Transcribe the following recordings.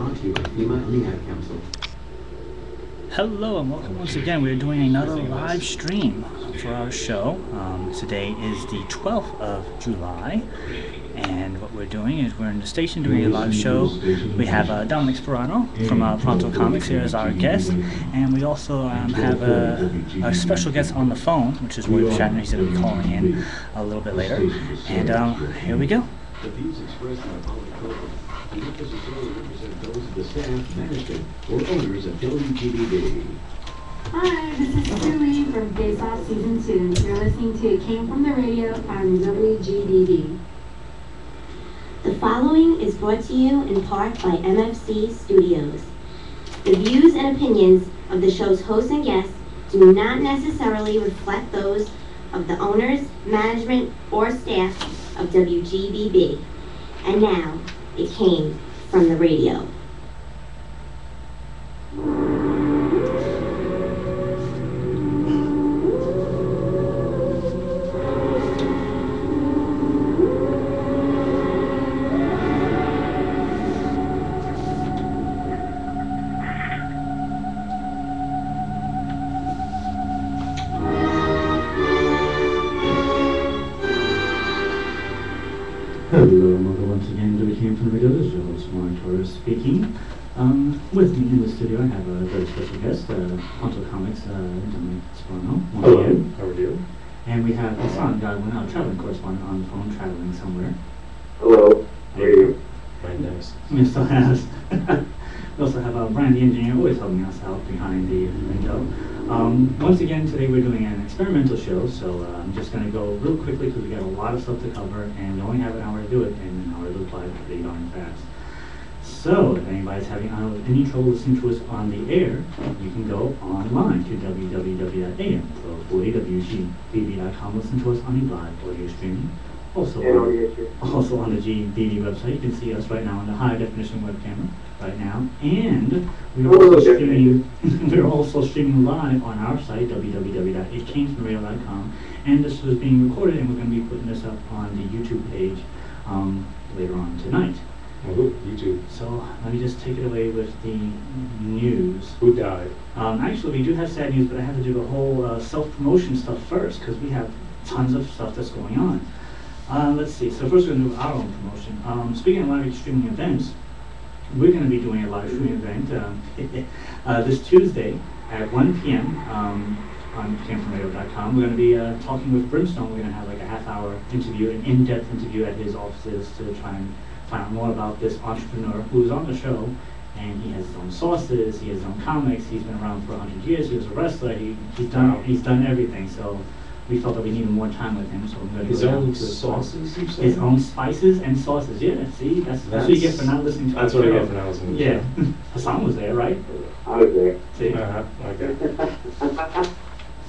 brought to you by FEMA and the Ad Council. Hello and welcome once again. We're doing another live stream for our show. Today is the 12th of July, and what we're doing is we're in the station doing a live show. We have Dominic Sperano from Pronto Comics here as our guest, and we also have a special guest on the phone, which is William Shatner. He's going to be calling in a little bit later. And here we go. The views expressed in our public program do not necessarily represent those of the staff, management, or owners of WGBB. Hi, this is Julie from Face Off Season 2. You're listening to Came From The Radio on WGBB. The following is brought to you in part by MFC Studios. The views and opinions of the show's hosts and guests do not necessarily reflect those of the owners, management, or staff of WGBB. And now, it came from the radio. Hello and welcome once again to We Came From The Radio. This is your host, Warren Torres speaking. With me in the studio I have a very special guest, Pronto Comics, Dominic Sperano. Hello, how are you? And we have Hassan Godwin, our traveling correspondent on the phone, traveling somewhere. Hello, how are you? Very nice. We also have Brian the engineer, always helping us out behind the window. Once again, today we're doing an experimental show, so I'm just going to go real quickly because we got a lot of stuff to cover, and we only have an hour to do it, and an hour to apply pretty darn fast. So, if anybody's having any trouble listening to us on the air, you can go online to www.am1240wgbbb.com. Listen to us on the live audio streaming. Also on the GBB website, you can see us right now on the high definition web camera right now, and we're also streaming live on our site www.itcamefromradio.com, and this is being recorded, and we're going to be putting this up on the YouTube page later on tonight. YouTube. So let me just take it away with the news. Who died? Actually, we do have sad news, but I have to do the whole self-promotion stuff first because we have tons of stuff that's going on. Let's see. So first we're going to do our own promotion. Speaking of live streaming events, we're going to be doing a live streaming event this Tuesday at 1 p.m. On camefromradio.com. We're going to be talking with Brimstone. We're going to have like a half-hour interview, an in-depth interview at his offices to try and find out more about this entrepreneur who's on the show, and he has his own sauces, he has his own comics, he's been around for 100 years, he was a wrestler, he's done everything, so we felt that we needed more time with him, so we're going to his own sauces, you said? His own spices and sauces, yeah, see, that's what you get for not listening to That's our what I show. get for not listening to Yeah, Hassan was there, right? I was there. See? Okay.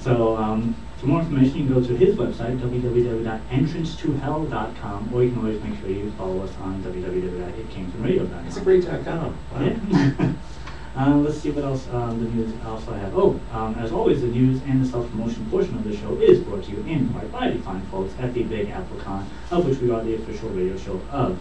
So, for more information, you can go to his website, www.entrancetohell.com, or you can always make sure you follow us on www.itcamefromradio.com. It's a great .com. Wow. Yeah. Let's see what else the news also have. As always, the news and the self-promotion portion of the show is brought to you in part by the fine folks at the Big Apple Con, of which we are the official radio show of.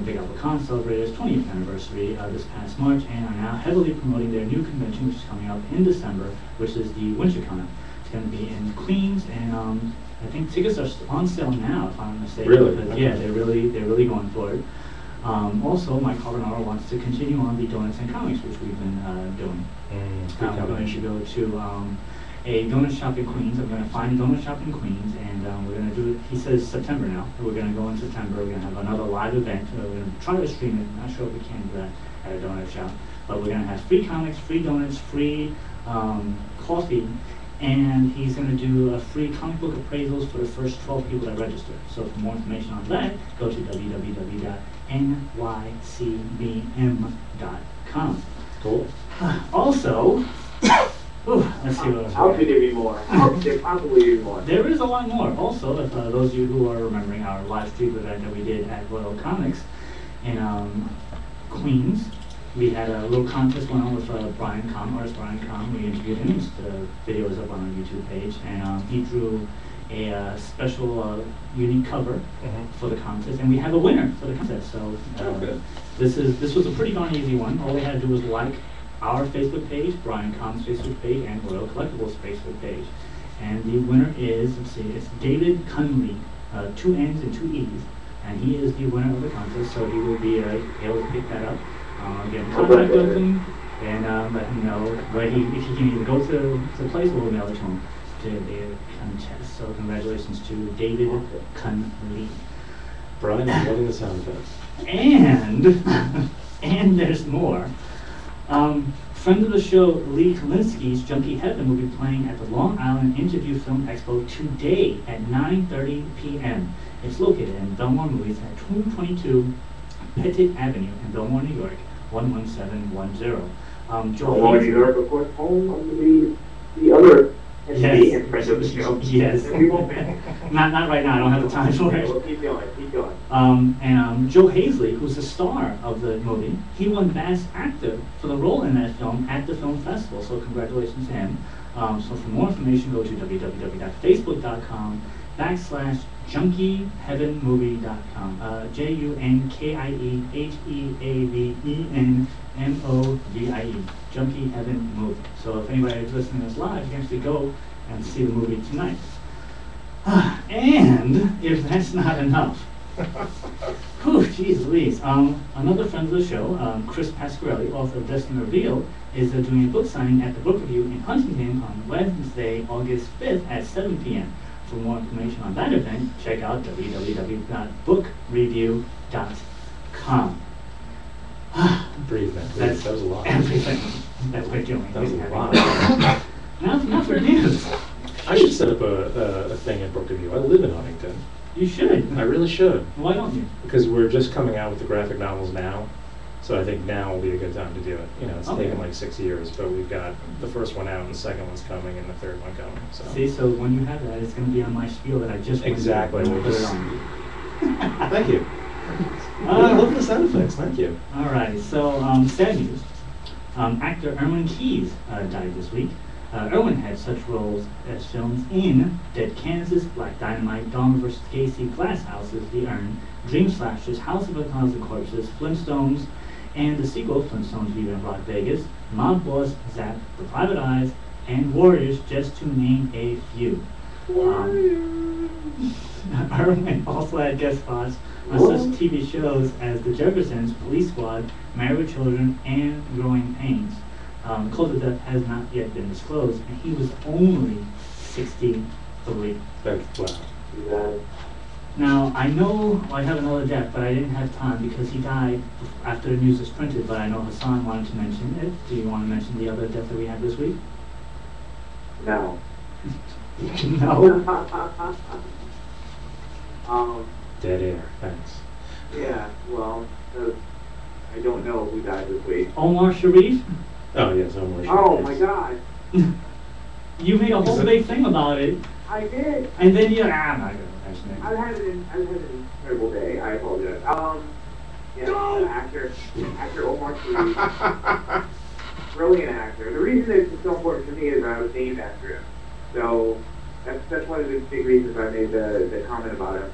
Big Apple Con celebrated its 20th anniversary this past March, and are now heavily promoting their new convention, which is coming up in December, which is the WinterCon. It's going to be in Queens, and I think tickets are on sale now, if I'm not mistaken. Really? Because, Okay. yeah, they're really going for it. Also, Mike Carbonaro wants to continue on the Donuts and Comics, which we've been doing. Good We're going to go to a donut shop in Queens. I'm going to find a donut shop in Queens, and we're going to do it. He says September now. We're going to go in September. We're going to have another live event. We're going to try to stream it. I'm not sure if we can do that at a donut shop, but we're going to have free comics, free donuts, free coffee, and he's going to do free comic book appraisals for the first 12 people that register. So for more information on that, go to www.nycbm.com. Cool. Also, let's see what else. How could there be more? How could there possibly be more? There is a lot more. Also, if those of you who are remembering our live stream event that we did at Royal Comics in Queens, we had a little contest going on with Brian Com, artist Brian Com. We interviewed him. The video is up on our YouTube page, and he drew a special, unique cover for the contest, and we have a winner for the contest. So good. this was a pretty darn easy one. All they had to do was like our Facebook page, Brian Com's Facebook page, and Royal Collectibles Facebook page. And the winner is, let's see, it's David Cunley, 2 N's and 2 E's, and he is the winner of the contest, so he will be able to pick that up, get in contact with him, and let him know where if he can either go to the place or we'll mail it to him to the contest. So congratulations to David Cunley. Brian, I'm loving the sound effects. And there's more. Friend of the show, Lee Kalinsky's Junkie Heaven will be playing at the Long Island Interview Film Expo today at 9:30 p.m. It's located in Belmore Movies at 222 Pettit Avenue in Belmore, New York, 11710. Joe Belmore, New Hayes- York, of course, home of the other entity and friend of the show. Yes. And we won't Not right now, I don't have the time for it. We'll keep going, keep going. And Joe Hazley, who's the star of the movie, he won Best Actor for the role in that film at the film festival, so congratulations to him. So for more information, go to www.facebook.com/junkieheavenmovie.com. JUNKIEHEAVENMOVIE. Junkie Heaven Movie. So if anybody is listening to this live, you can actually go and see the movie tonight. And if that's not enough, whew, geez Louise. Another friend of the show, Chris Pasquarelli, author of Destiny Revealed, is doing a book signing at the Book Review in Huntington on Wednesday, August 5th at 7 p.m. For more information on that event, check out www.bookreview.com. Breathe, man. That's That was a lot. everything that we're doing. That was a lot. Now for news. I should set up a thing at Book Review. I live in Huntington. You should. I really should. Why don't you? Because we're just coming out with the graphic novels now. So I think now will be a good time to do it. You know, it's Okay. taken like 6 years, but we've got the first one out and the second one's coming and the third one coming. So See, so when you have that, it's going to be on my spiel that I just went through. Exactly. We'll put it Just- on. Thank you. I love the sound effects. Thank you. All right, so sad news. Actor Erwin Keyes died this week. Erwin had such roles as films in Dead Kansas, Black Dynamite, Dahmer vs. Gacy, Glass Houses, The Urn, Dream Slashers, House of a Thousand Corpses, Flintstones, and the sequel, Flintstones Viva in Rock Vegas, Mob Boss, Zap, The Private Eyes, and Warriors, just to name a few. Erwin also had guest spots on such TV shows as The Jeffersons, Police Squad, Married with Children, and Growing Pains. Cause of death has not yet been disclosed, and he was only 63. That's wow. Now, I know I have another death, but I didn't have time because he died after the news was printed, but I know Hassan wanted to mention it. Do you want to mention the other death that we had this week? No. No? Dead air. Thanks. Yeah, well, I don't know who died this week. Omar Sharif? Oh yes, I'm more sure. Oh my God, You made a whole big thing about it, I did. and then I'm not going to mention it. I've had an incredible day. I apologize. Yeah, actor Omar Sharif, brilliant actor. The reason it's so important to me is I was named after him. So that's one of the big reasons I made the comment about him.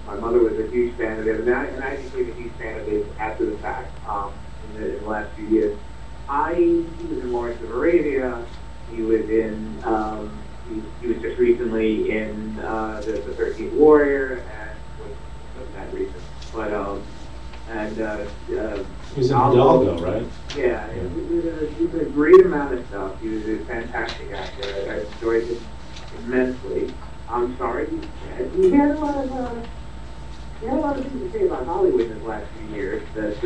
My mother was a huge fan of him, and I became a huge fan of his after the fact. In the last few years, he was in Lawrence of Arabia. He was in. He was just recently in the 13th Warrior, and wasn't that recent, but He was in Hidalgo, right? yeah, he was a great amount of stuff. He was a fantastic actor. I enjoyed him immensely. I'm sorry, he had a lot of things to say about Hollywood in the last few years that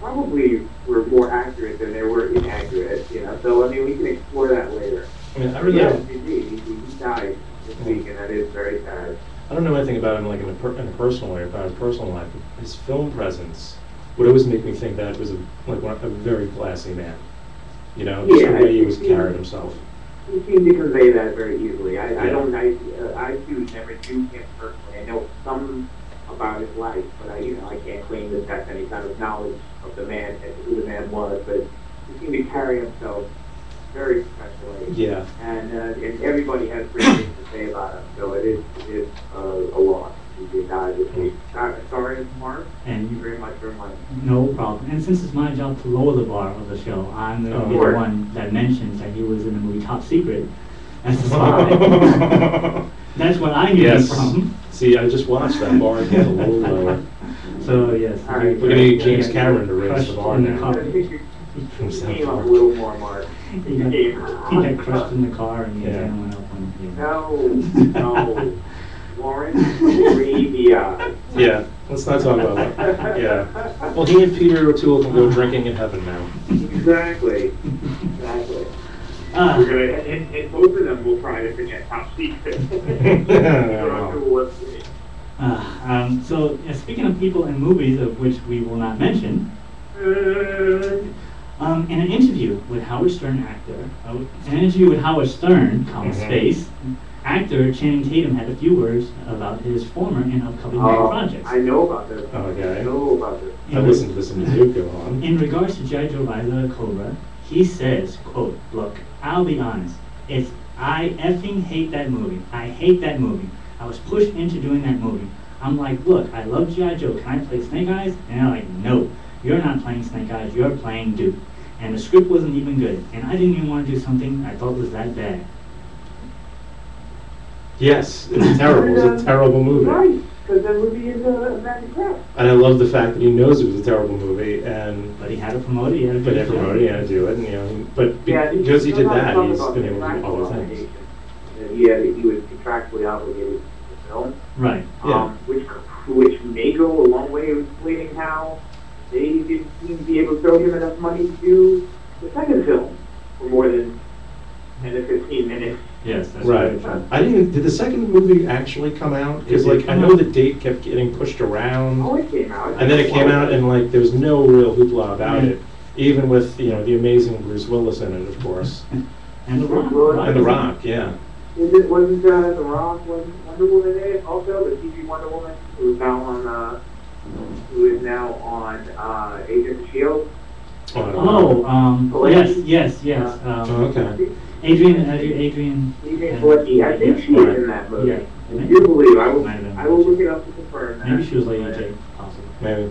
probably were more accurate than they were inaccurate. You know, so I mean, we can explore that later. I mean, I really Yeah, don't, he died this week, and that is very sad. I don't know anything about him like in a personal way, about his personal life. His film presence would always make me think that was a very classy man. You know, just Yeah, the way he I was think carried himself. He seemed to convey that very easily. I Yeah. too never knew him personally. I know a about his life, but I can't claim to have any kind of knowledge of the man and who the man was, but he seemed to carry himself very professionally. Yeah. And everybody has great things to say about him, so it is a loss. He died this week. Sorry, Mark. Thank you very much for my. No problem. And since it's my job to lower the bar of the show, I'm going to be the Sure. one that mentions that he was in the movie Top Secret as the spy. That's what I knew Yes. from. See, I just watched that bar get a little lower. So yes, All right. We're gonna need James Cameron to raise crushed the bar in the now. car. I think you From South came up Park. a little more, Mark. He got crushed in the car and the Yeah. exam went up on him. No. Warren, Arabia. Yeah, let's not talk about that. Yeah. Well, he and Peter O'Toole can go drinking in heaven now. Exactly. Ah. We're gonna, and both of them will try to forget Top Secret. So speaking of people and movies of which we will not mention, in an interview with Howard Stern comma, Mhm. space, actor Channing Tatum had a few words about his former and upcoming projects. I know about this. Okay. I know about this. I listened to this in the go on. In regards to G.I. Joe Rise of the Cobra, he says, quote, "Look, I'll be honest. I effing hate that movie. I hate that movie. I was pushed into doing that movie. I'm like, look, I love G.I. Joe. Can I play Snake Eyes?" And they're like, "No, you're not playing Snake Eyes. You're playing Duke. And the script wasn't even good. And I didn't even want to do something I thought was that bad." Yes, it's terrible. It was a terrible movie. Right, because that movie is a magic crap. And I love the fact that he knows it was a terrible movie, and But he had to promote it. He had to but do they promoted, he had to do it, and but Yeah, because he did that, sometimes he's about been able to do contractual other things. obligation. He was contractually obligated to film, Right. Yeah. which may go a long way of explaining how they didn't seem to be able to throw him enough money to do the second film for more than 10 to 15 minutes. Yes, that's Right. very true. I didn't even, did the second movie actually come out? Because It did like, I come know out. the date kept getting pushed around. Oh, it came out. And then it came out and like, there was no real hoopla about Yeah. it. Even with, the amazing Bruce Willis in it, of course. And The Rock. And The Rock, yeah. Wasn't The Rock, wasn't Wonder Woman in it also? The TV Wonder Woman, who is now on Agent of S.H.I.E.L.D.? Yes. Oh, okay. Adrian. Adrian Yeah. Palicki. I think she was in that movie. Yeah. If you believe, I Might have been. will look it up to confirm that. Maybe she was like AJ, possibly. Maybe.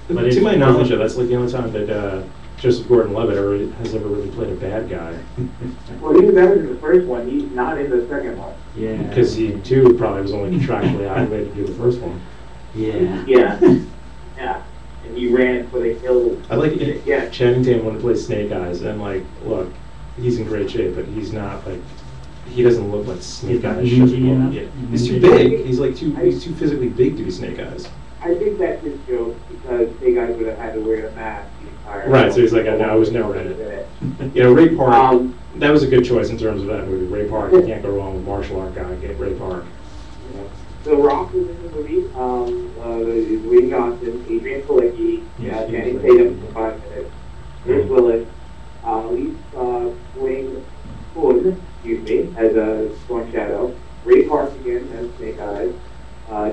But To it's- my knowledge, that's like the only time that Joseph Gordon-Levitt has ever really played a bad guy. Well, he was better in the first one. He's not in the second one. Yeah. Because he too probably was only contractually obligated to do the first one. Yeah. Yeah. Yeah. And he ran for the hill. I like Yeah. Channing Tatum wanted to play Snake Eyes, and like, look, he's in great shape, but he's not like, he doesn't look like Snake not Eyes should ninja look. enough? Yeah. He's too Ninja. big. He's like he's too physically big to be Snake Eyes. I think that's his joke because they guys would have had to wear a mask the entire Right, so he's like, I was never in it. Ray Park, that was a good choice in terms of that movie. Ray Park, you can't go wrong with martial art guy. Get Ray Park. The Rock was in the movie. Dwayne Johnson, Adrian Palicki, Yes, Channing he was. Tatum for 5 minutes, Bruce Willis, Dwayne Hood, as a Storm Shadow, Ray Park again as Snake Eyes,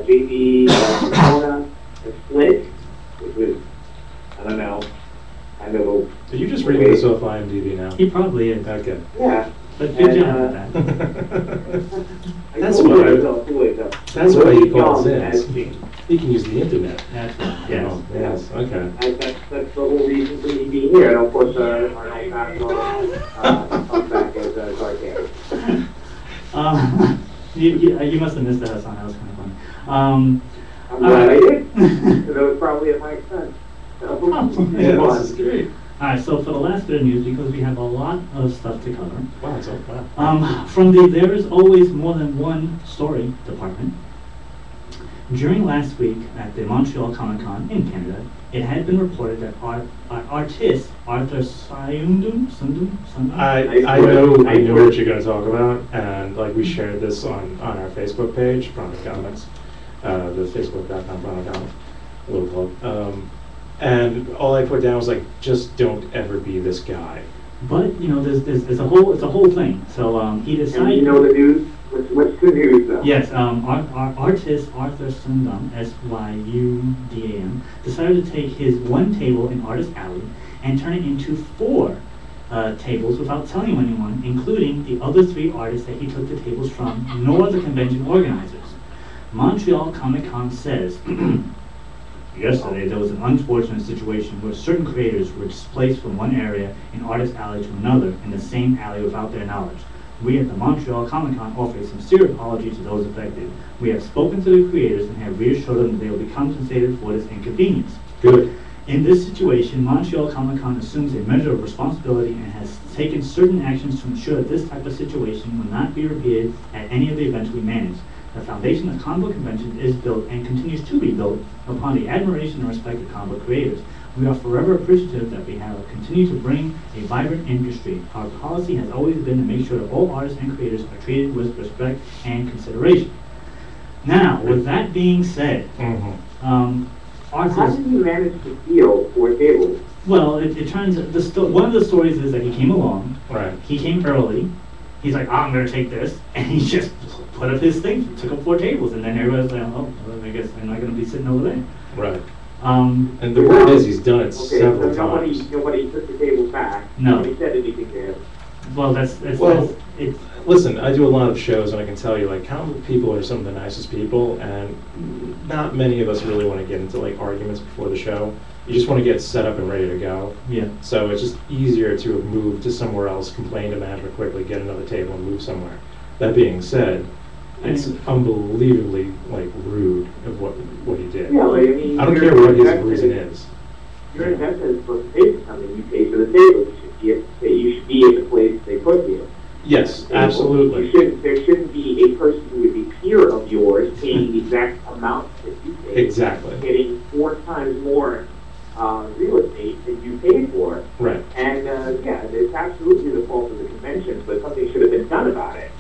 J.D. Corona as Flint, which was, I don't know, kind of a, Are you just reading this off IMDb now? He probably is. Okay. yeah. But good And, job with that. That's why he calls in. as King. He can use the internet. That's right. Yes. Oh, yes. Okay. That's the whole reason for me being here. And of course, Arnold Maxwell comes back as Zartan. You must have missed that song. That was kind of funny. I'm glad I did. Because it was probably at my expense. Probably. Yeah, this is great. All right, so for the last bit of news, because we have a lot of stuff to cover, Wow, it's all wow. from the There Is Always More Than One Story department, during last week at the Montreal Comic Con in Canada, it had been reported that artist Arthur Sundum? I know what you're going to talk about, and like we shared this on our Facebook page, Product Comics, the facebook.com Product Comics, little club. And all I put down was like, just don't ever be this guy. But there's a whole thing. So he And decided. you know the dude What's the news though? Yes, our artist Arthur Sundam, Syudam, decided to take his one table in Artist Alley and turn it into 4 tables without telling anyone, including the other 3 artists that he took the tables from, nor the convention organizers. Montreal Comic Con says, yesterday there was an unfortunate situation where certain creators were displaced from one area in Artist Alley to another in the same alley without their knowledge. We at the Montreal Comic Con offer a sincere apology to those affected. We have spoken to the creators and have reassured them that they will be compensated for this inconvenience. Good. In this situation, Montreal Comic Con assumes a measure of responsibility and has taken certain actions to ensure that this type of situation will not be repeated at any of the events we manage. The foundation of comic book convention is built and continues to be built upon the admiration and respect of comic book creators. We are forever appreciative that we have continued to bring a vibrant industry. Our policy has always been to make sure that all artists and creators are treated with respect and consideration. Now, with that being said, How Arthur's, did you manage to steal 4 tables? well, it turns one of the stories is that he came along. Right. He came early. He's like, I'm going to take this. And he just put up his thing, took up 4 tables. And then everybody's like, oh, well, I guess I'm not going to be sitting over there. Right. Um, And the word is he's done it Okay, several so times. nobody took the tables back. No. Nobody said anything to him. well, Well, it's, Listen, I do a lot of shows, and I can tell you, like, comic book people are some of the nicest people, and not many of us really want to get into, like, arguments before the show. You just want to get set up and ready to go. yeah. So it's just easier to have moved to somewhere else, complain to management quickly, get another table, and move somewhere. That being said, it's unbelievably, like, rude of what he did. Yeah, like, I mean, I don't you're care what his invested- reason is. Your investment is supposed to pay for something. You pay for the table. You should be at the place they put you. Yes, absolutely. There shouldn't be a person who would be peer of yours paying the exact amount that you pay. Exactly. Getting 4 times more real estate that you paid for. Right. And yeah, it's absolutely the fault of the convention, but something should have been done about it.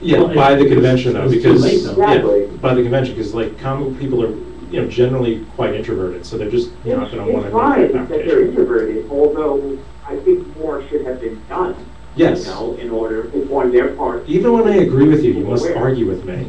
Yeah, Well, by the it convention though, was too because late, though. Exactly. yeah, by the convention, because like comic book people are, you know, generally quite introverted, so they're just not going to want to It's fine make that that they're conversation. introverted, although I think more should have been done. Yes. You know, in order on their part. Even when I agree with you, you must Aware. argue with me.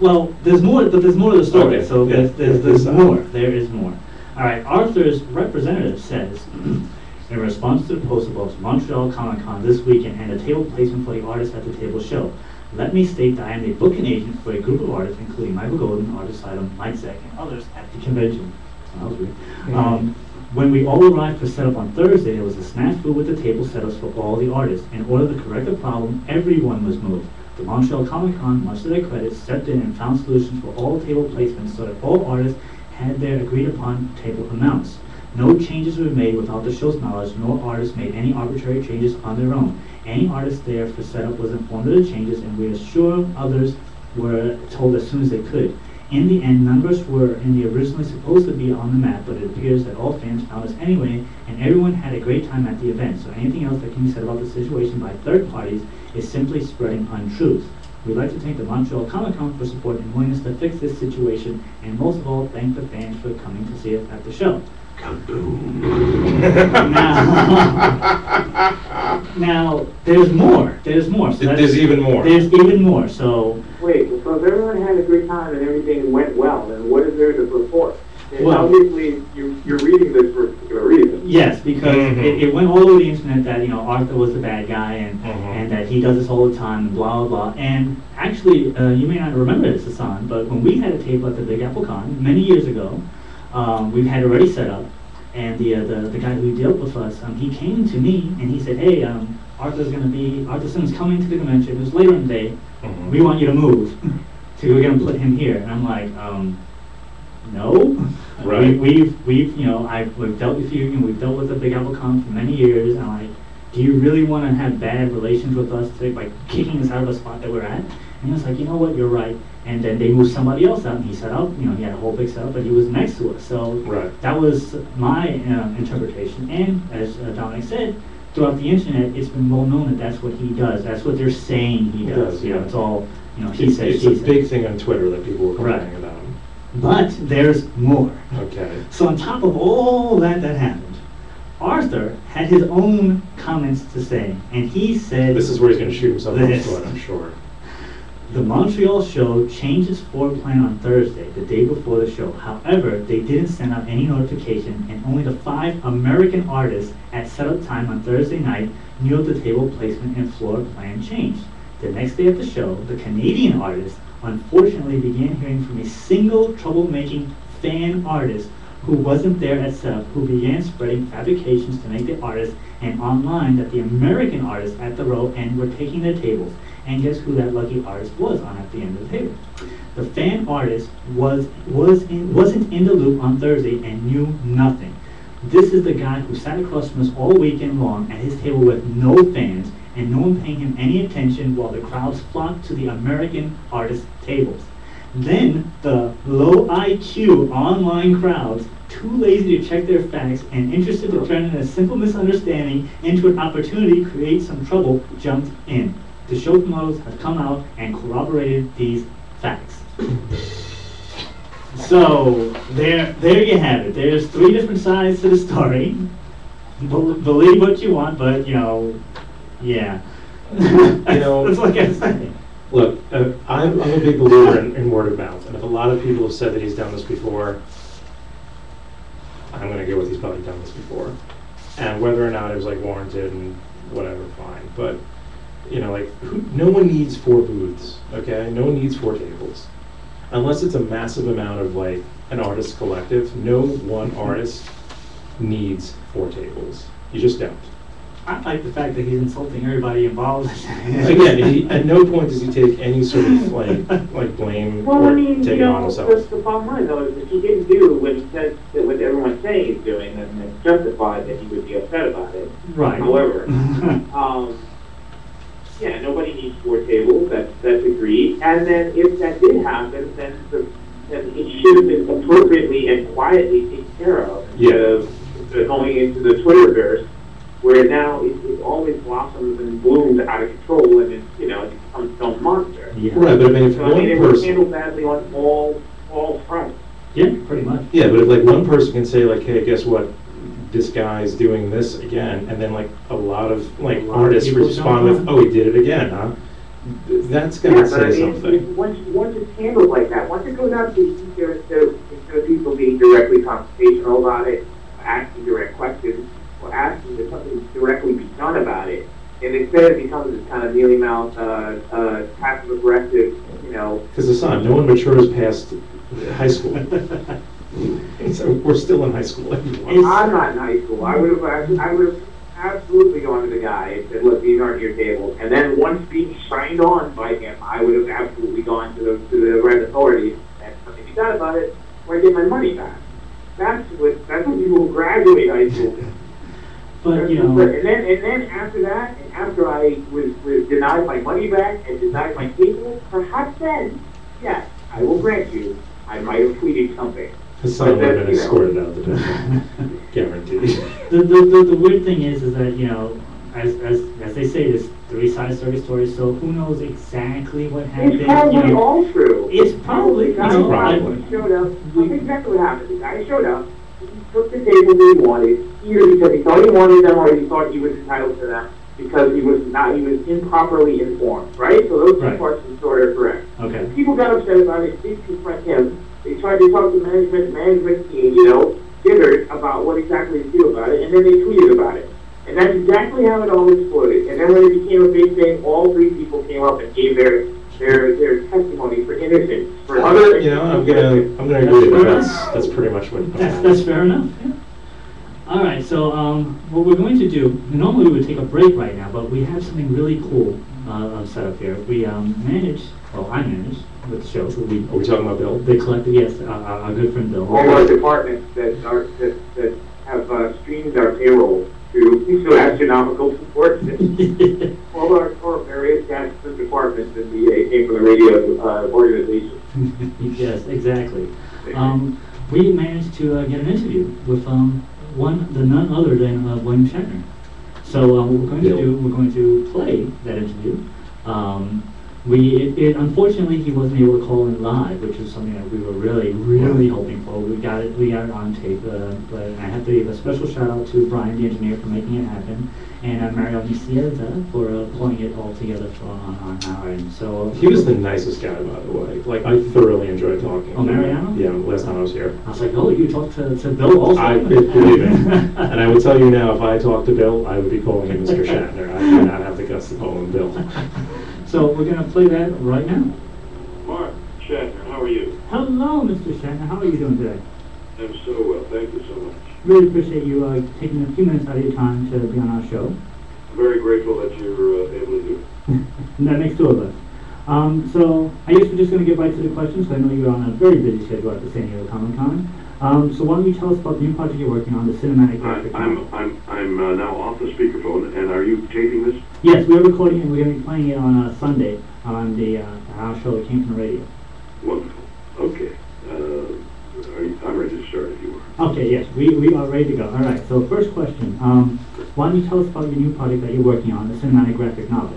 Well, there's more, but there's more to the story. Okay, So yeah. there's more. There is more. All right. Arthur's representative says, in response to the post about Montreal Comic Con this weekend and the table placement for the artists at the table show, let me state that I am a booking agent for a group of artists, including Michael Golden, Artist Item, Mike Zeck, and others at the convention. That was weird. When we all arrived for setup on Thursday, there was a snafu with the table setups for all the artists. In order to correct the problem, everyone was moved. The Montreal Comic Con, much to their credit, stepped in and found solutions for all table placements so that all artists had their agreed upon table amounts. No changes were made without the show's knowledge, nor artists made any arbitrary changes on their own. Any artist there for setup was informed of the changes, and we are sure others were told as soon as they could. In the end, numbers were in the originally supposed to be on the map, but it appears that all fans found us anyway, and everyone had a great time at the event. So anything else that can be said about the situation by third parties is simply spreading untruth. We'd like to thank the Montreal Comic Con for support and willingness to fix this situation, and most of all, thank the fans for coming to see us at the show. Now, there's more. There's more. So There's even more. There's even more. So, Wait, so if everyone had a good time and everything went well, then what is there to report? And Well- obviously, you're reading this for a particular reason. yes, because Mhm. it went all over the internet that, you know, Arthur was the bad guy and, Mhm. and that he does this all the time and blah, blah, blah. And actually, you may not remember this, Hassan, but when we had a table at the Big Apple Con many years ago, we had already set up, and the guy who dealt with us, he came to me and he said, hey, Arthur Simmons coming to the convention. It was later in the day. Mhm. We want you to move to we're gonna put him here. And I'm like, no. Right. We've you know, we've dealt with you, we've dealt with the Big Apple Con for many years. And I'm like, do you really want to have bad relations with us by kicking us out of the spot that we're at? And he was like, you know what, you're right. And then they moved somebody else out, and he set up, you know, he had a whole big setup, but he was next to us. So Right. that was my interpretation. And as Dominic said, throughout the internet, it's been well known that that's what he does. That's what they're saying he does. You know, yeah. it's all, you know, he It's, said, it's she a said. big thing on Twitter that people were Right. complaining about. But there's more. Okay. So on top of all that happened, Arthur had his own comments to say, and he said, This is where he's going to shoot himself in the This. foot, I'm sure. the Montreal show changed its floor plan on Thursday, the day before the show. However, they didn't send out any notification, and only the 5 American artists at setup time on Thursday night knew of the table placement and floor plan change. The next day at the show, the Canadian artists unfortunately began hearing from a single troublemaking fan artist who wasn't there at setup, who began spreading fabrications to make the artists and online that the American artists at the row end were taking their tables. And guess who that lucky artist was on at the end of the table? The fan artist wasn't in the loop on Thursday and knew nothing. This is the guy who sat across from us all weekend long at his table with no fans and no one paying him any attention while the crowds flocked to the American artist tables. Then the low IQ online crowds, too lazy to check their facts and interested to turn in a simple misunderstanding into an opportunity to create some trouble, jumped in. The show promoters have come out and corroborated these facts. So there you have it. There's 3 different sides to the story. Believe what you want, but yeah. That's what I gotta say. Look, I'm a big believer in word of mouth, and if a lot of people have said that he's done this before, I'm going to go with he's probably done this before. And whether or not it was like warranted and whatever, fine. But, no one needs 4 booths, okay? No one needs 4 tables. Unless it's a massive amount of like an artist collective, no one artist needs 4 tables. You just don't. I like the fact that he's insulting everybody involved. Again, at no point does he take any sort of like blame Well, or I mean, take it on himself. the bottom line though is if he didn't do what he says, that what everyone's saying he's doing, then it's justified that he would be upset about it. Right. However, yeah, nobody needs 4 tables. That's agreed. And then if that did happen, then it should have been appropriately and quietly taken care of instead of going into the Twitterverse, where now it always blossoms and blooms out of control, and it becomes its own monster. Yeah. Right, but I mean, if So one it was person, handled badly on all fronts. Yeah, pretty much. yeah, but if like one person can say like, hey, guess what? This guy's doing this again, and then like a lot of like artists people respond jump with, on. oh, he did it again, huh? That's gonna Yeah, but I say mean, something. once it's handled like that, once it goes out to instead of people being directly confrontational about it, asking direct questions, or asking that something directly be done about it, and instead it becomes this kind of mealy-mouthed, passive-aggressive, Because Hassan, no one matures past high school. So we're still in high school. It's- I'm not in high school. I would have absolutely gone to the guy and said, look, these aren't your tables. And then once being signed on by him, I would have absolutely gone to the right authorities and something be done about it, or I get my money back. That's what people who graduate high school do. But, And then after that, and after I was denied my money back and denied my table, perhaps then, yes, I will grant you, I might have tweeted something. Hassan would have been But that, escorted out the door. Guaranteed. the weird thing is that, as they say, there's 3 sides to every story, so who knows exactly what happened. It's probably all true. It's probably, The guy probably. showed up. That's exactly what happened. The guy showed up. He took the table that he wanted, either because he thought he wanted them or he thought he was entitled to them because he was improperly informed, right? So those 2 Right. parts of the story are correct. Okay. People got upset about it. They did confront him. They tried to talk to management team, jittered about what exactly to do about it, and then they tweeted about it. And that's exactly how it all exploded. And then when it became a big thing, all 3 people came up and gave their testimony for innocence. For I'm gonna agree with that. That's pretty much what. That's fair enough. Yeah. All right. So what we're going to do? Normally we would take a break right now, but we have something really cool set up here. We I managed with the show. So Are we talking about Bill? they collected, yes, our good friend Bill. all our departments that have streamed our payroll to astronomical proportions. all our various guests and departments that came from the radio organization. Yes, exactly. We managed to get an interview with none other than William Shatner. So what we're going to do, we're going to play that interview. Unfortunately, he wasn't able to call in live, which is something that we were really hoping for. We got it on tape, but I have to give a special shout out to Brian, the engineer, for making it happen, and Mario Nicieza for pulling it all together on our end. So He was the nicest guy, by the way. Like, I thoroughly enjoyed talking to him. Mariano? Yeah, last time I was here. I was like, oh, you talked to Bill also? Believe me. And I will tell you now, if I talked to Bill, I would be calling him Mr. Shatner. I do not have the guts to call him Bill. So we're going to play that right now. Mark Shatner, how are you? Hello, Mr. Shatner. How are you doing today? I'm so well, thank you so much. Really appreciate you taking a few minutes out of your time to be on our show. I'm very grateful that you're able to do it. And that makes two of us. So I guess we're just going to get right to the questions, because I know you're on a very busy schedule at the San Diego Comic-Con. So why don't you tell us about the new project you're working on, the cinematic graphic novel? I'm now off the speakerphone, and are you taping this? Yes, we're recording it, and we're going to be playing it on Sunday on our show that came from the radio. Wonderful. Okay. I'm ready to start if you are. Okay, yes, we are ready to go. All right, so first question. Why don't you tell us about your new project that you're working on, the cinematic graphic novel?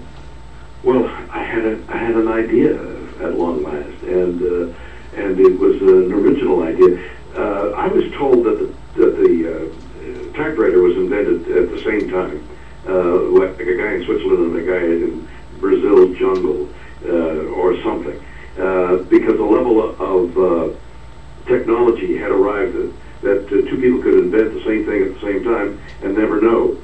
Well, I had an idea at long last, and it was an original idea. I was told that the typewriter was invented at the same time, like a guy in Switzerland and a guy in Brazil's jungle, or something, because the level of technology had arrived that two people could invent the same thing at the same time and never know.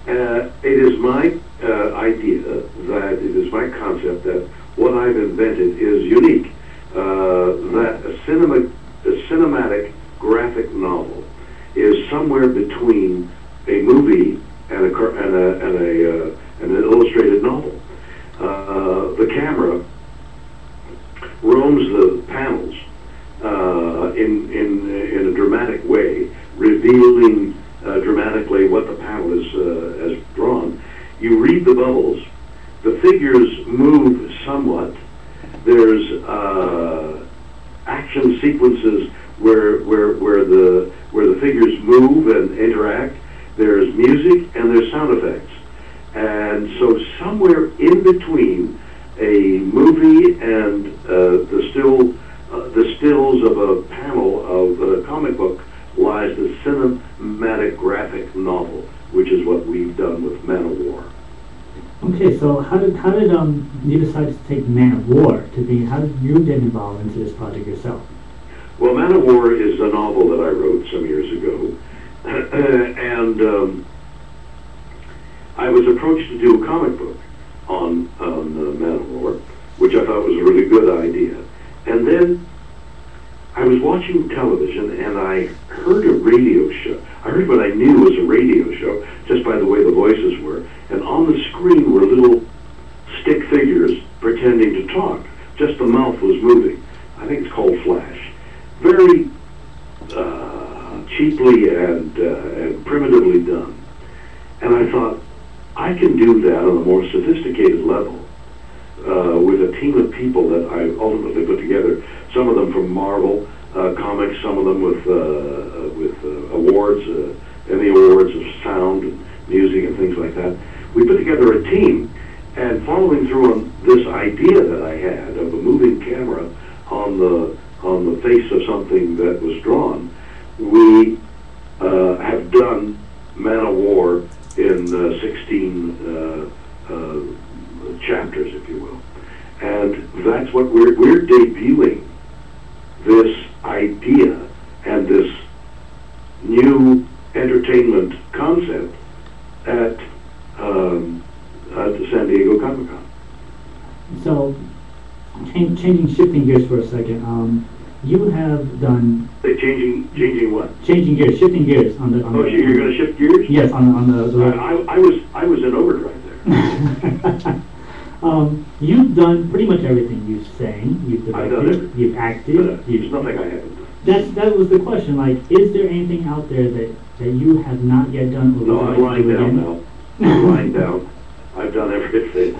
It is my idea, that it is my concept that what I've invented is unique, that a cinematic graphic novel is somewhere between a movie and an illustrated novel. The camera roams the panels in a dramatic way, revealing dramatically what the panel has drawn. You read the bubbles, the figures move somewhat. There's action sequences where the figures move and interact. There's music and there's sound effects. And so somewhere in between a movie and the stills of a panel of a comic book lies the cinematic graphic novel, which is what we've done with Man of War. Okay, so how did you decide to take Man of War to be? How did you get involved into this project yourself? Well, Man of War is a novel that I wrote some years ago, and I was approached to do a comic book on Man of War, which I thought was a really good idea. And then I was watching television, and I heard a radio show. I heard what I knew was a radio show just by the way the voices were. And on the screen were little stick figures pretending to talk. Just the mouth was moving. I think it's called Flash. Very cheaply and primitively done. And I thought, I can do that on a more sophisticated level with a team of people that I ultimately put together. Some of them from Marvel Comics, some of them with awards, Emmy Awards of sound and music and things like that. We put together a team, and following through on this idea that I had of a moving camera on the face of something that was drawn, we have done Man of War in 16 chapters, if you will. And that's what we're debuting, this idea and this new entertainment concept at the San Diego Comic-Con. So, shifting gears for a second, you have done... Changing what? Shifting gears on the... Oh, you're going to shift gears? Yes, on the... I was in overdrive there. You've done pretty much everything. You've sang, you've directed, you've acted. There's nothing I haven't done. That was the question. Like, is there anything out there that you have not yet done? Or No, I'm lying down now. I'm lying down. I've done everything.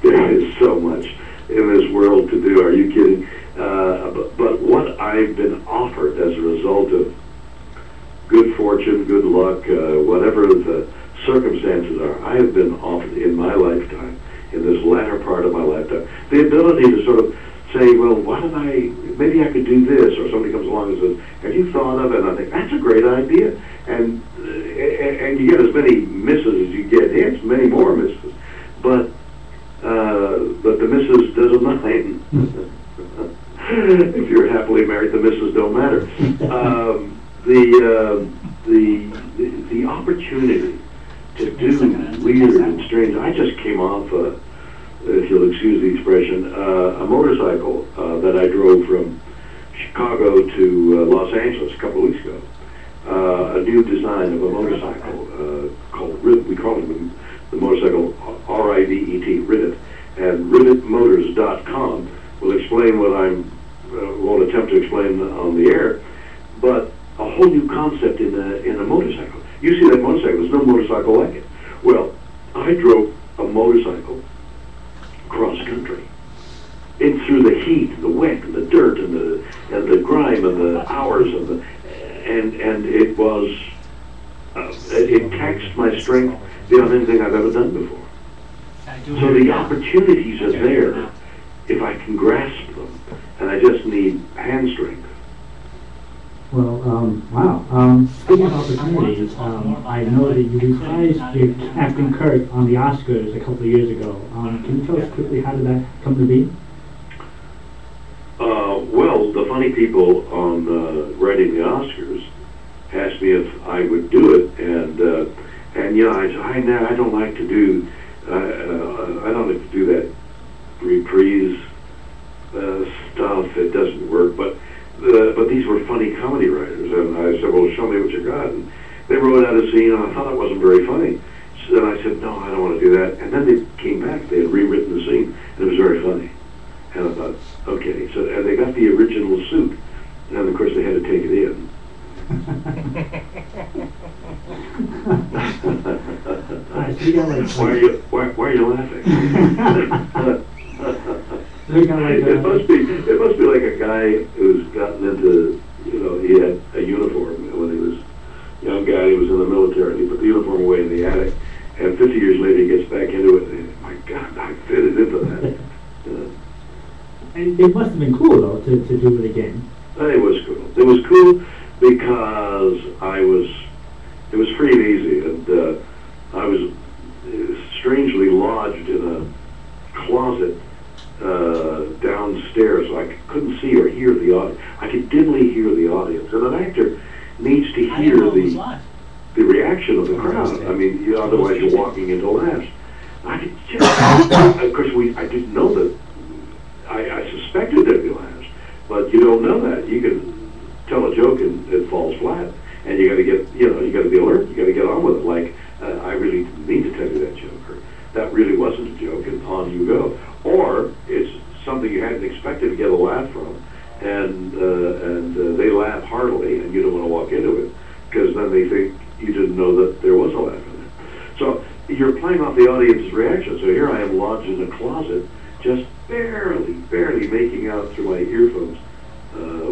there is so much in this world to do. Are you kidding? But what I've been offered as a result of good fortune, good luck, whatever the circumstances are, I have been offered in my lifetime, in this latter part of my lifetime. The ability to sort of say, well, maybe I could do this, or somebody comes along and says, have you thought of it? And I think, that's a great idea. And you get as many misses as you get hits, many more misses. But the missus doesn't mind. If you're happily married, the missus don't matter. The opportunity to do weird and strange. I just came off, if you'll excuse the expression, a motorcycle that I drove from Chicago to Los Angeles a couple of weeks ago. A new design of a motorcycle called we call it the motorcycle R-I-V-E-T, Rivet, and rivetmotors.com will explain what I won't attempt to explain on the air, but a whole new concept in a motorcycle. You see that motorcycle, there's no motorcycle like it. Well, I drove a motorcycle cross country, in through the heat, and the wet, and the dirt, and the grime, and the hours, and it was it taxed my strength beyond anything I've ever done before. So the opportunities are there if I can grasp them, and I just need hand strength. Well, wow. Speaking of opportunities, I know that you reprised Captain Kirk on the Oscars a couple of years ago. Can you tell us quickly how did that come to be? Well, the funny people on writing the Oscars asked me if I would do it, and you know, I said, I don't like to do, I don't like to do that reprise stuff. It doesn't work, but these were funny comedy writers, and I said, well, show me what you got. And they wrote out a scene, and I thought it wasn't very funny. So then I said, no, I don't want to do that. And then they came back. They had rewritten the scene, and it was very funny. And I thought, okay. So and they got the original suit, and of course they had to take it in. Why are you laughing? It must be like a guy who's gotten into, you know, he had a uniform when he was a young guy. He was in the military. He put the uniform away in the attic, and 50 years later he gets back into it. And, my God, I fitted into that. And it must have been cool though to do it again. It was cool. It was cool because it was free and easy, and I was strangely lodged in a closet downstairs, so I couldn't see or hear the audience. I could dimly hear the audience, and an actor needs to hear the reaction of the crowd. I mean, otherwise you're walking into laughs. I could just, of course, I didn't know that. I suspected there'd be laughs, but you don't know that. You can tell a joke and it falls flat, and you got to get, you got to be alert. You got to get on with it. Like, I really didn't mean to tell you that joke, or that really wasn't a joke, and on you go. Or it's something you hadn't expected to get a laugh from, and they laugh heartily, and you don't want to walk into it because then they think you didn't know that there was a laugh in it. So you're playing off the audience's reaction. So here I am lodged in a closet, just barely making out through my earphones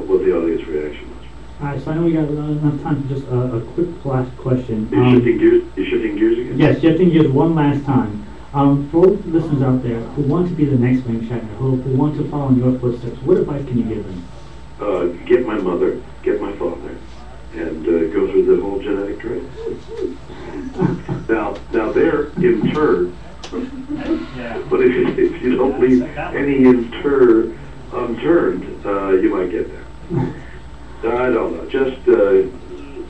what the audience reaction was. All right, so I know we got enough time for just a quick last question. You're shifting gears again? Yes, shifting gears one last time. For all the listeners out there who want to be the next William Shatner, who want to follow in your footsteps, what advice can you give them? Get my mother, get my father, and go through the whole genetic tree. Now they're interred, but if you don't leave any unturned, you might get there. I don't know. Just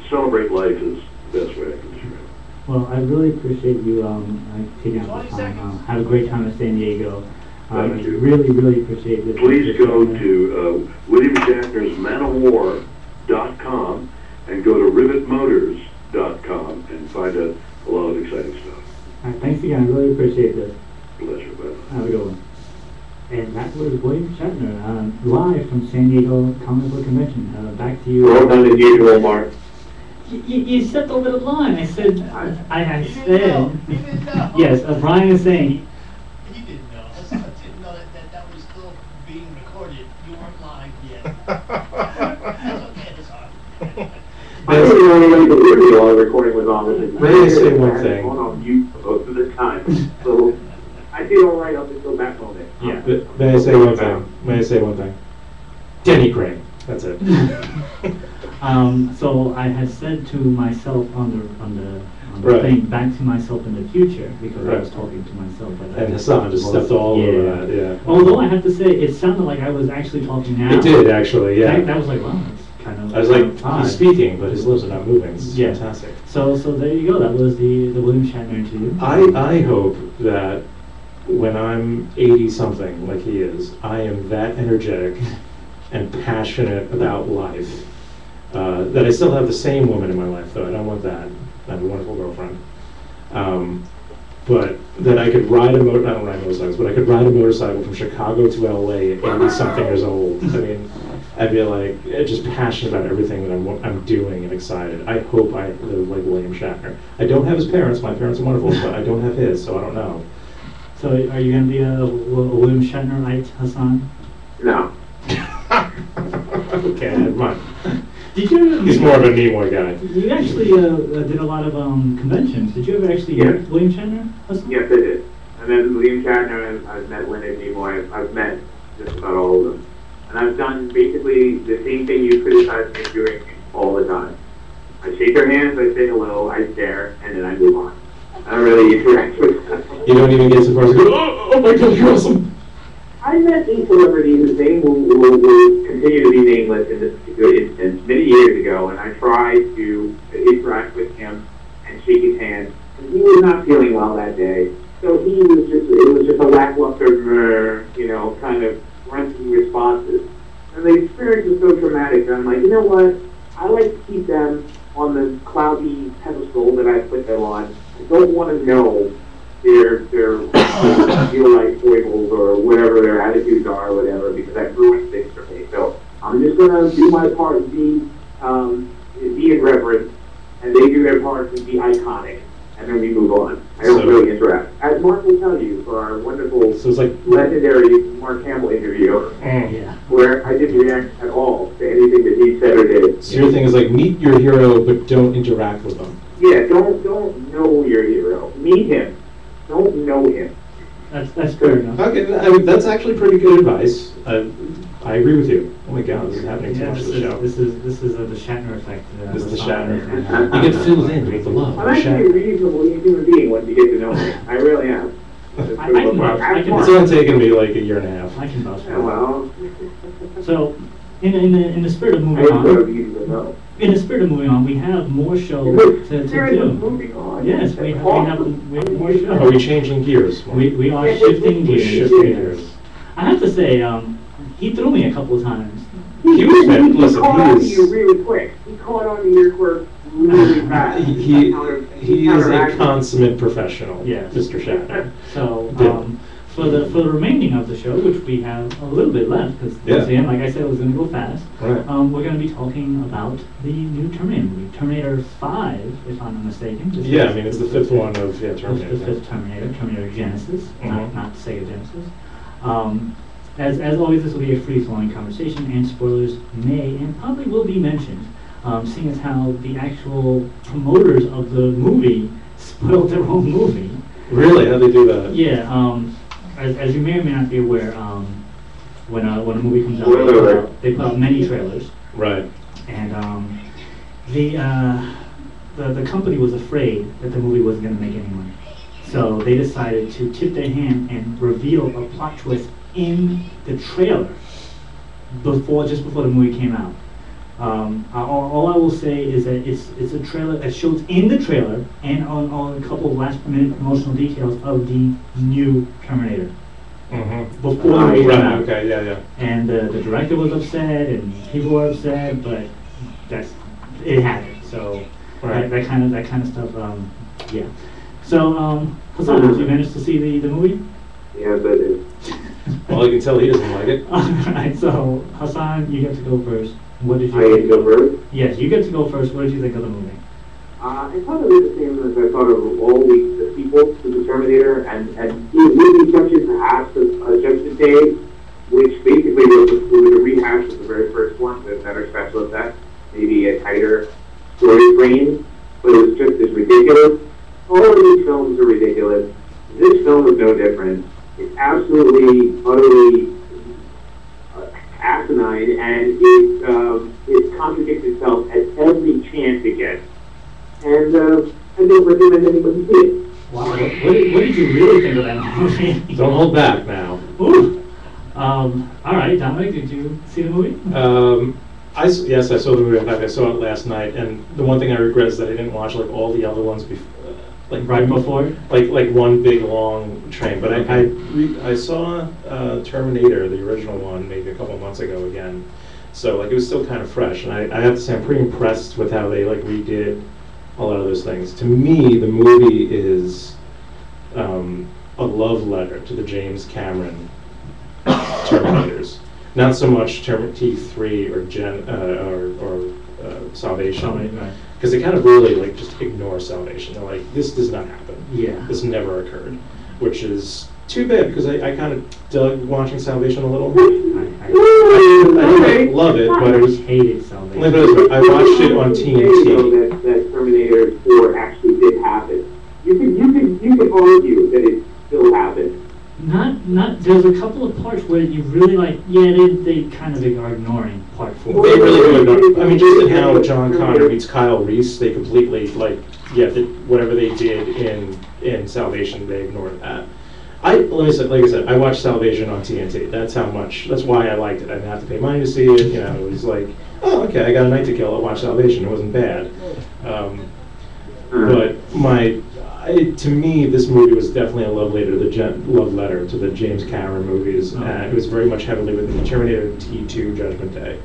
celebrate life is the best way I can describe it. Well, I really appreciate you taking out the time. Have a great time in San Diego. Thank you. Really appreciate this. Please go to William Shatner's manofwar.com and go to rivetmotors.com and find out a lot of exciting stuff. All right, thanks again. I really appreciate this. Pleasure. Bye. Have a good one. And that was William Shatner, live from San Diego Comic Book Convention. Back to you. Well done as usual, Mark. You stepped over the line. I said, I said, He didn't know. yes, Brian is saying, He didn't know. I didn't know that was still being recorded. You weren't live yet. That's okay, that's all right. I really only made the video while the recording was on. May I say one thing? On mute most of the time. So I did all right up until that moment. Yeah. May I say one thing? May I say one thing? Denny Crane. That's it. So I had said to myself on the Right. thing, back to myself in the future, because I Right. was talking to myself. But And Hassan just stepped all over that, yeah. Although I have to say, it sounded like I was actually talking now. It did, actually, yeah. That was like, wow, that's kind of. I was like, odd. he's speaking, but his lips are not moving. This is Yeah. fantastic. So there you go. That was the William Shatner interview. I hope that when I'm 80-something, like he is, I am that energetic and passionate about life. That I still have the same woman in my life, though. I don't want that. I have a wonderful girlfriend. But that I could ride I don't ride motorcycles, but I could ride a motorcycle from Chicago to LA at 80-something years old. I mean, I'd be like, just passionate about everything that I'm doing and excited. I hope I live like William Shatner. I don't have his parents. My parents are wonderful, but I don't have his, so I don't know. So are you going to be a William Shatnerite, Hassan? No. Okay, never mind. Did you? He's more of a Nimoy guy. You actually did a lot of conventions. Did you ever actually meet William Shatner, Hassan? Yes, I did. I met William Shatner, and I've met Leonard Nimoy. I've met just about all of them. And I've done basically the same thing you criticize me doing all the time. I shake their hands, I say hello, I stare, and then I move on. I don't really interact with them. You don't even get so far as to go, oh my God, you're awesome. I met a celebrity whose name will continue to be nameless in this particular instance many years ago, and I tried to interact with him and shake his hand. And he was not feeling well that day, so it was just a lackluster, kind of grunting responses. And the experience was so traumatic that I'm like, you know what? I like to keep them on the cloudy pedestal that I put them on. I don't want to know their real-life foibles or whatever their attitudes are or whatever, because that ruins things for me. So I'm just going to do my part and be irreverent, and they do their part and be iconic, and then we move on. I don't really interact. As Mark will tell you, for our wonderful, So it's like, legendary Mark Hamill interview, Yeah. where I didn't react at all to anything that he said or did. so your thing is like, meet your hero, but don't interact with them. Yeah, don't know your hero. Meet him. Don't know him. That's fair enough. Okay, I mean, that's actually pretty good advice. I agree with you. Oh my God, this is happening too Yeah, much this of the show. is the Shatner effect. This is the Hassan. Shatner. You get filled in with the love. I'm of actually a Shatner. reasonable human being once you get to know me. I really am. I can It's only taken me like a year and a half. I can vouch for Yeah, that. well, So, in the spirit of I moving just want on, you to know. in the spirit of moving on, we have more shows to There is a do. moving on. Yes, we have more Are shows. we changing gears? We are shifting We're gears. shifting gears. I have to say, he threw me a couple of times. He was, man, He listen, caught on to he you is, really quick. He caught on to your quirk really fast. he is a consummate professional, Yes. Mr. Shatner. So, Yeah. for the remaining of the show, which we have a little bit left, because Yeah. like I said, it was going to go fast. Right. We're going to be talking about the new Terminator movie, Terminator 5, if I'm not mistaken. This Yeah, I is mean, it's the fifth one of, the Terminator. fifth Terminator, Terminator Genesis, Mhm. not Sega Genesis. As always, this will be a free-flowing conversation, and spoilers may and probably will be mentioned, seeing as how the actual promoters of the movie spoiled their own movie. Really? How'd they do that? Yeah, as you may or may not be aware, when a movie comes out, Spoiler they put out many trailers, Right. and the company was afraid that the movie wasn't going to make any money, so they decided to tip their hand and reveal a plot twist in the trailer just before the movie came out. All I will say is that it's a trailer that shows in the trailer and on a couple of last-minute promotional details of the new Terminator Mm-hmm. before the movie came Right, out. okay, yeah. And the director was upset, and people were upset, but it happened. So Right. that kind of stuff. Yeah. So Hassan, did you manage to see the movie? Yes, I did. Well, I can tell he doesn't like it. All right. So Hassan, you get to go first. What did you? I get to go first? Yes, you get to go first. What did you think of the movie? I thought it was the same as I thought of all the sequels to the Terminator, and with the exception perhaps of Judgment Day, which basically was a rehash of the very first one with better special effects, maybe a tighter story frame, but it was just as ridiculous. All of these films are ridiculous. This film is no different. it's absolutely, utterly asinine, and it contradicts itself at every chance it gets. And I don't recommend anybody see it. Wow, what did you really think of that movie? Don't hold back now. Ooh. All right, Dominic, did you see the movie? Yes, I saw the movie. In fact, I saw it last night, and the one thing I regret is that I didn't watch like all the other ones before. Like Right before? Like one big long train. But I saw Terminator, the original one, maybe a couple months ago again. So like it was still kind of fresh, and I have to say I'm pretty impressed with how they like redid a lot of those things. To me, the movie is a love letter to the James Cameron Terminators. Not so much T3 or Salvation, because they kind of really like just ignore Salvation. They're like, this does not happen. Yeah. This never occurred, which is too bad because I kind of dug watching Salvation a little. I didn't love it, but it was hated Salvation. I watched it on TNT. That Terminator 4 actually did happen. You could argue that it still happened. Not. There's a couple of parts where you really like. Yeah, they kind of are ignoring part 4. They really do. I mean, just in how John Connor meets Kyle Reese, they completely like whatever they did in Salvation, they ignored that. Let me say, like I said, I watched Salvation on TNT. That's why I liked it. I didn't have to pay money to see it. You know, it was like, oh, okay, I got a night to kill. I'll watch Salvation. It wasn't bad. But to me, this movie was definitely a love letter to the James Cameron movies. It was very much heavily within the Terminator T2 Judgment Day.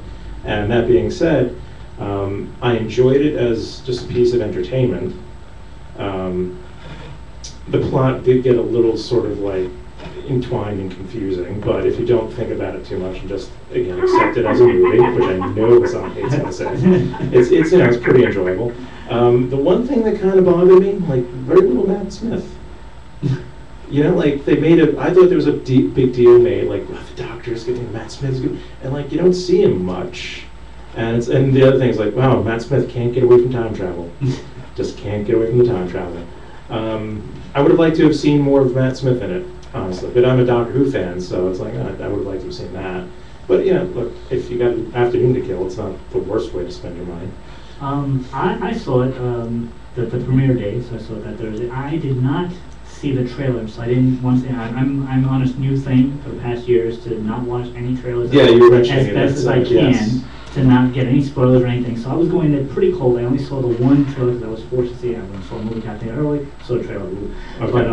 And that being said, I enjoyed it as just a piece of entertainment. The plot did get a little sort of like entwined and confusing, but if you don't think about it too much and just again accept it as a movie, which I know some hates going to say, it's pretty enjoyable. The one thing that kind of bothered me, like very little Matt Smith. You know, like I thought there was a big deal made, like the doctor's getting Matt Smith's good, and like you don't see him much. And the other thing is like, wow, Matt Smith can't get away from time travel. Just can't get away from the time travel. I would have liked to have seen more of Matt Smith in it, honestly. But I'm a Doctor Who fan, so it's like, I would have liked to have seen that. But yeah, look, if you got an afternoon to kill, it's not the worst way to spend your money. I saw it the premiere day, so I saw it that Thursday. I did not see the trailer, so I didn't want to. I'm on a new thing for the past years to not watch any trailers. Yeah, you were mentioning it. As best as I can to not get any spoilers or anything. So I was going there pretty cold. I only saw the one trailer because I was forced to see it. I saw a movie Captain early, saw the trailer. Okay. But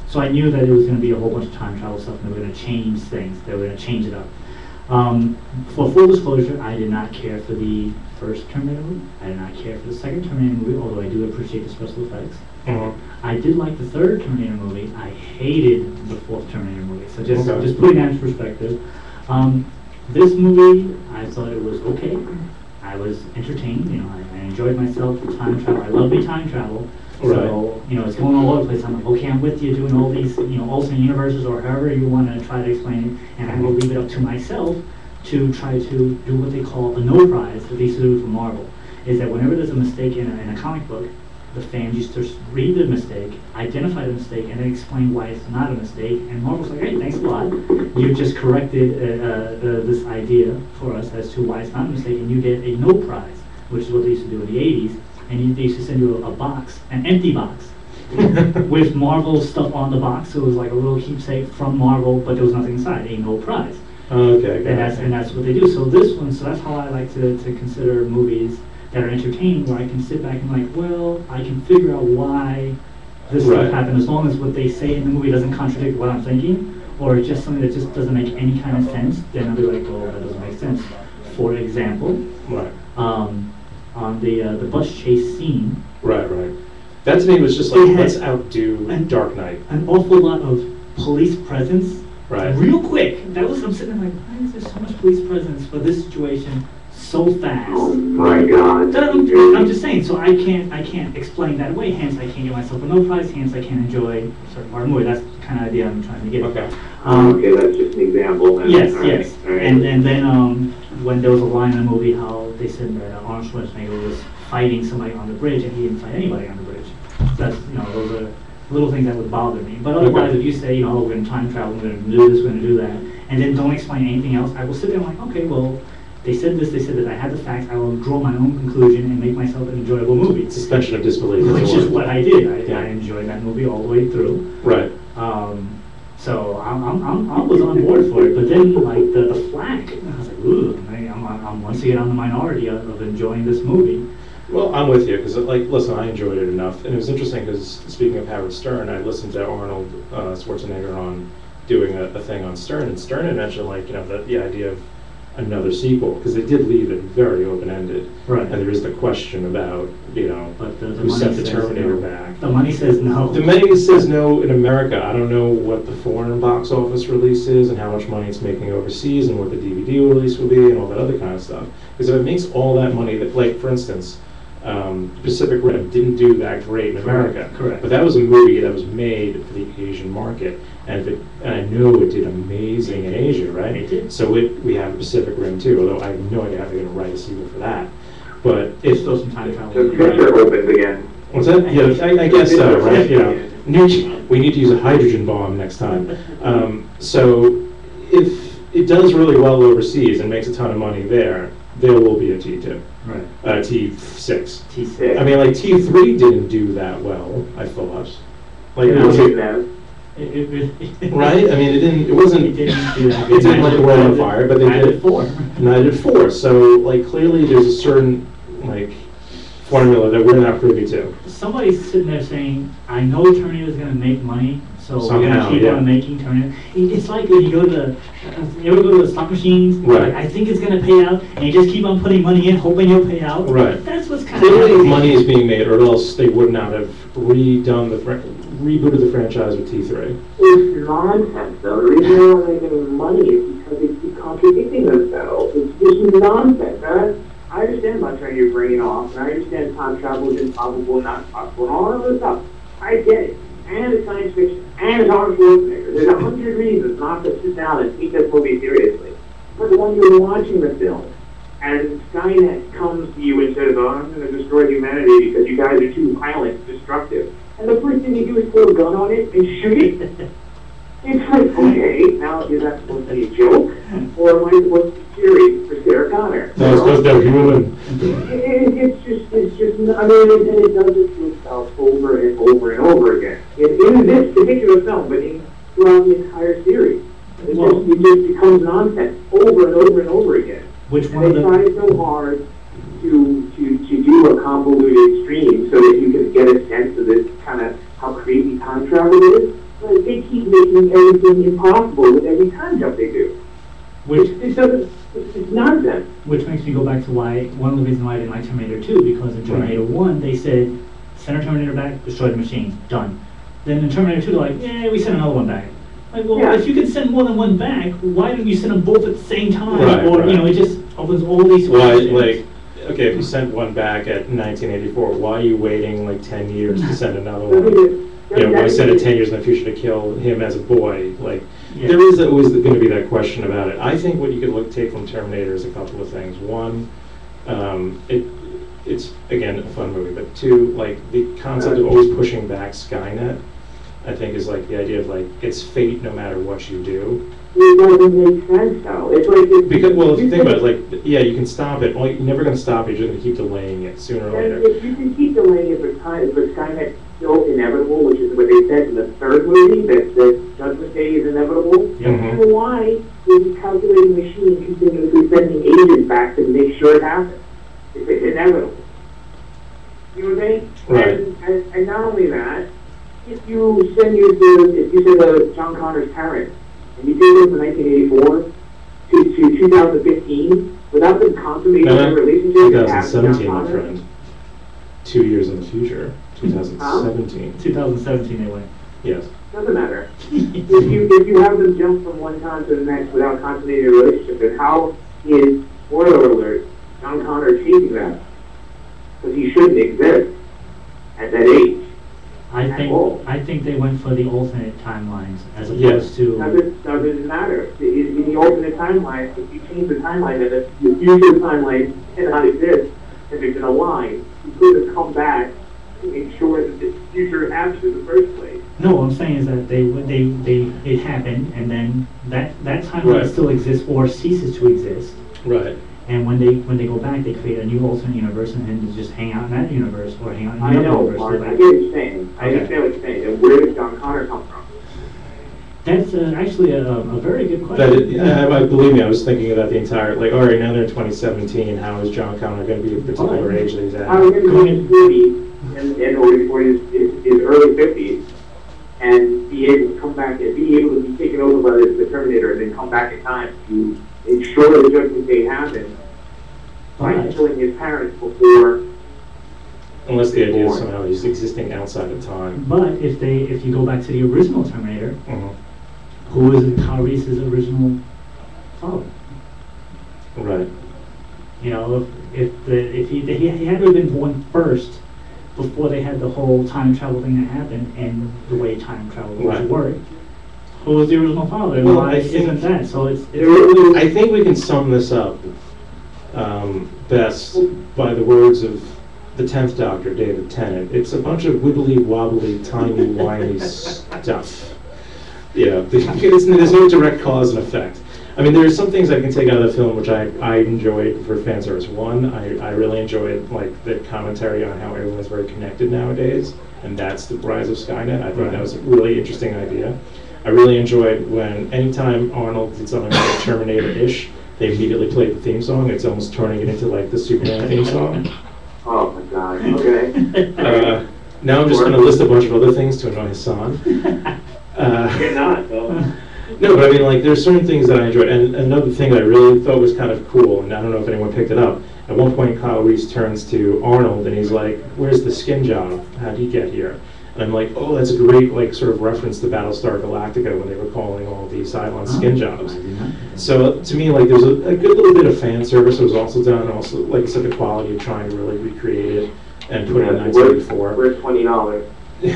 so I knew that it was going to be a whole bunch of time travel stuff, and they were going to change things. They were going to change it up. For full disclosure, I did not care for the first Terminator movie. I did not care for the second Terminator movie, although I do appreciate the special effects. I did like the third Terminator movie. I hated the fourth Terminator movie. So just putting that in perspective. This movie, I thought it was okay. I was entertained. You know, I enjoyed myself. The time travel. I love the time travel. So, you know, it's going all over the place. I'm like, okay, I'm with you doing all these, you know, alternate universes or however you want to try to explain it, and I will leave it up to myself to try to do what they call a no prize that they used to do for Marvel. Is that whenever there's a mistake in a comic book, the fans used to read the mistake, identify the mistake, and then explain why it's not a mistake. And Marvel's like, hey, thanks a lot. You just corrected this idea for us as to why it's not a mistake, and you get a no prize, which is what they used to do in the 80s. And they used to send you a box, an empty box, with Marvel stuff on the box. So it was like a little keepsake from Marvel, but there was nothing inside, a no prize. Okay. And that's what they do. So that's how I like to consider movies that are entertaining, where I can sit back and like, well, I can figure out why this stuff happened, as long as what they say in the movie doesn't contradict what I'm thinking, or it's just something that just doesn't make any kind of sense. Then I'll be like, well, that doesn't make sense. For example, on the bus chase scene. Right. That to me was just like, let's outdo Dark Knight. An awful lot of police presence. Right. Real quick. That was, I'm sitting there like, why is there so much police presence for this situation so fast? Oh my God. I'm just saying, so I can't explain that away, hence I can't get myself a no prize, hence I can't enjoy a certain part of the movie. That's the kind of idea I'm trying to get. Okay. Okay, that's just an example then. Yes. All right. And then when there was a line in the movie how they said that Arnold Schwarzenegger was fighting somebody on the bridge, and he didn't fight anybody on the bridge. That's, you know, those are little things that would bother me. But otherwise, if you say, you know, oh, we're going to time travel, we're going to do this, we're going to do that, and then don't explain anything else, I will sit there and like, okay, well, they said this, they said that. I had the facts. I will draw my own conclusion and make myself an enjoyable movie. Suspension of disbelief. Which is what I did. Yeah. I enjoyed that movie all the way through. Right. So I was on board for it. But then, like, the flack, I was like, ooh, I'm once again on the minority of enjoying this movie. Well, I'm with you, because, like, listen, I enjoyed it enough. And it was interesting, because speaking of Howard Stern, I listened to Arnold Schwarzenegger on doing a thing on Stern, and Stern had mentioned, like, you know, the idea of another sequel, because they did leave it very open-ended. Right. And there is the question about, you know, But the who money sent the says Terminator no. back. The money says no. The money says no in America. I don't know what the foreign box office release is and how much money it's making overseas and what the DVD release will be and all that other kind of stuff. Because if it makes all that money, that, like, for instance, Pacific Rim didn't do that great in America. Correct. But that was a movie that was made for the Asian market. And I know it did amazing in Asia, right? It did. So we have Pacific Rim too, although I have no idea how they're going to write a sequel for that. But if Still some time travel. The picture opens again. What's that? Yeah, I guess so, right? You know, we need to use a hydrogen bomb next time. So if it does really well overseas and makes a ton of money there will be a T2. Right. T6. T6. I mean, like, T3 didn't do that well, I thought. Like, Yeah. it was right? I mean, it wasn't, It didn't do that. it didn't light the world on fire, but they I did. 4. And I did 4. So, like, clearly there's a certain, like, formula that we're not privy to. Somebody's sitting there saying, I know Terminator's going to make money, so we're going Somehow, to keep yeah. on making Terminator. It's like when you go to the, you ever go to the slot machines? Right. Like, I think it's going to pay out, and you just keep on putting money in, hoping it'll pay out. Right. That's what's kind of Clearly money is being made, or else they would not have rebooted the franchise with T3. It's nonsense, though. The reason they're not making money is because they keep contradicting themselves. It's just nonsense. I understand about trying to bring it off, and I understand time travel is improbable, not possible, and all of this stuff. I get it. And it's science fiction, and it's Arnold Schwarzenegger. There's 100 reasons not to sit down and take this movie seriously. But when you're watching the film, and Skynet comes to you and says, oh, I'm going to destroy humanity because you guys are too violent and destructive, and the first thing you do is pull a gun on it and shoot it. It's like, okay, now is that supposed to be a joke? Or am I supposed to be serious for Sarah Connor? No, it's supposed to be human. It's just, I mean, and it does it to itself over and over and over again. In this particular film, but throughout the entire series. It just becomes nonsense over and over and over again. Which And one of they the... try so hard to do a convoluted stream so that you can get a sense of this kind of how crazy time travel is. But they keep making everything impossible with every time jump they do. It's nonsense. Which makes me go back to why, one of the reasons why I didn't like Terminator 2, because in Terminator 1, they said, send a Terminator back, destroy the machines, done. Then in Terminator 2, they're like, yeah, we send another one back. Like, well, Yeah. if you can send more than one back, why don't you send them both at the same time? Right, or, right. you know, it just opens all these Why, questions. like, okay, if you sent one back at 1984, why are you waiting, like, 10 years to send another one? You know, why send it 10 years in the future to kill him as a boy? Like, Yeah. there is always going to be that question about it. I think what you could take from Terminator is a couple of things. One, it's, again, a fun movie, but two, like, the concept of always pushing back Skynet, I think, is like the idea of, like, it's fate no matter what you do. It doesn't make sense, though. It's like... Because, well, if you think about it, like, yeah, you can stop it. Well, you're never going to stop it. You're just going to keep delaying it sooner or And later. if you can keep delaying it for Skynet still inevitable, which is what they said in the third movie, that Judgment Day is inevitable, Mhm. then why is the calculating machine continuously sending agents back to make sure it happens? If it's inevitable. You know what I'm saying? Right. And not only that, if you send John Connor's parents, and you do this from 1984 to 2015, without them consummating their relationship, and having John 2017, my Connor, friend. 2 years in the future. 2017. 2017 they went. Yes. doesn't matter. if you have them jump from one time to the next without consummating a relationship, then how is, spoiler alert, John Connor changing that? Because he shouldn't exist at that age. I think they went for the alternate timelines as opposed to... Doesn't matter. In the alternate timeline, if you change the timeline, then the future timeline cannot exist, and there's an line. You could have come back make sure that the future happens in the first place. No, what I'm saying is that it happened, and then that timeline Right. still exists or ceases to exist. Right. And when they go back, they create a new alternate universe and then just hang out in that universe or hang out in I another know, universe. Mark, I Like- get what you're saying. I Okay. understand what you're saying. And where did John Connor come from? That's actually a very good That question. believe me, I was thinking about the entire, like, all right, now they're in 2017, how is John Connor going to be a particular age that he's at? How are we going to be 40 or his early 50s and be able to come back and be able to be taken over by the Terminator and then come back in time to ensure the Judgment Day happens by Right. killing his parents before. Unless the idea is somehow he's existing outside of time. But if you go back to the original Terminator, Mhm. who is Kyle Reese's original father? Right. You know, if he had to have been born first before they had the whole time travel thing that happened and the way time travel Right. worked. Who was the original father? And Well, why I think- isn't that? So it's I think we can sum this up best by the words of the 10th Doctor, David Tennant. It's a bunch of wibbly wobbly, timey-wimey stuff. Yeah, there's no direct cause and effect. I mean, there are some things I can take out of the film which I enjoyed for fan service. One, I really enjoyed like the commentary on how everyone's very connected nowadays, and that's the rise of Skynet. I thought that was a really interesting idea. I really enjoyed when anytime Arnold did something like Terminator-ish, they immediately played the theme song. It's almost turning it into like the Superman theme song. Oh my God. Okay. Now I'm just going to list a bunch of other things to annoy Hassan. You're not, though. No, but I mean, like, there's certain things that I enjoyed. And another thing that I really thought was kind of cool, and I don't know if anyone picked it up, at one point Kyle Reese turns to Arnold and he's like, where's the skin job? How'd he get here? And I'm like, oh, that's a great, like, sort of reference to Battlestar Galactica when they were calling all the Cylons skin jobs. So, to me, like, there's a good little bit of fan service that was also done, and also, like you said, the quality of trying to really recreate it and put it in 1984. We're $20. Ultimately,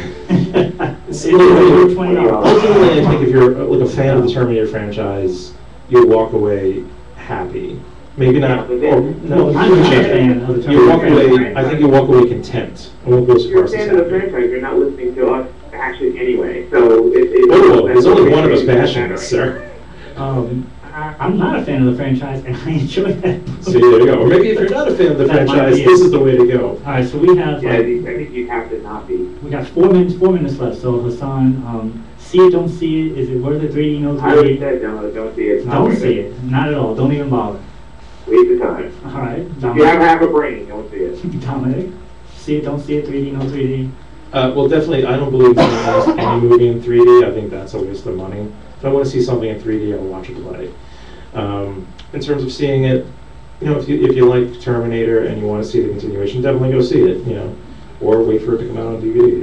I think if you're like a fan of the Terminator franchise, you'll walk away happy. Maybe not. Or, no, I'm not a fan of the you walk Terminator away. I think you walk away content. I won't go so You're far a as to fan say of the happy. franchise, you're not listening to us actually anyway, so it's Whoa, there's only one of us bashing this, sir. I'm not a fan of the franchise, and I enjoy that. See, there you go. Or maybe if you're not a fan of the That might franchise, be it. this is the way to go. All right, so we have Yeah, I think you have to not be. we got 4 minutes left. So Hassan, see it, don't see it. Is it worth it? 3D, no I already 3D? said don't see it. It's not Don't worth see it. Not at all. Don't even bother. Waste of time. All right, If you Dominic. have a brain, don't see it. Dominic, see it, don't see it. 3D, no 3D. Well, definitely, I don't believe in any movie in 3D. I think that's a waste of money. If I want to see something in 3D, I'll watch it play. In terms of seeing it, you know, if you like Terminator and you want to see the continuation, definitely go see it. You know, or wait for it to come out on DVD.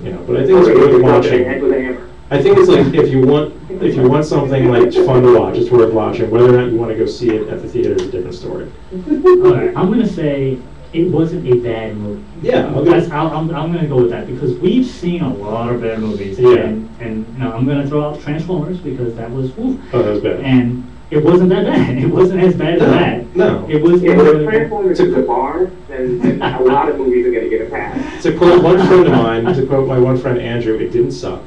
You know, but I think it's worth watching. Head with a hammer. I think it's like if you want something like fun to watch, it's worth watching. Whether or not you want to go see it at the theater is a different story. All right, I'm gonna say it wasn't a bad movie. Yeah, I'm gonna go with that because we've seen a lot of bad movies. Yeah. And you know, I'm gonna throw out Transformers because that was woof. Oh, that was bad. And it wasn't that bad. It wasn't as bad as that. No. It was. Yeah, it but was if really bad. Transformers is the bar, then a lot of movies are going to get a pass. To quote one friend of mine, to quote my one friend Andrew, it didn't suck.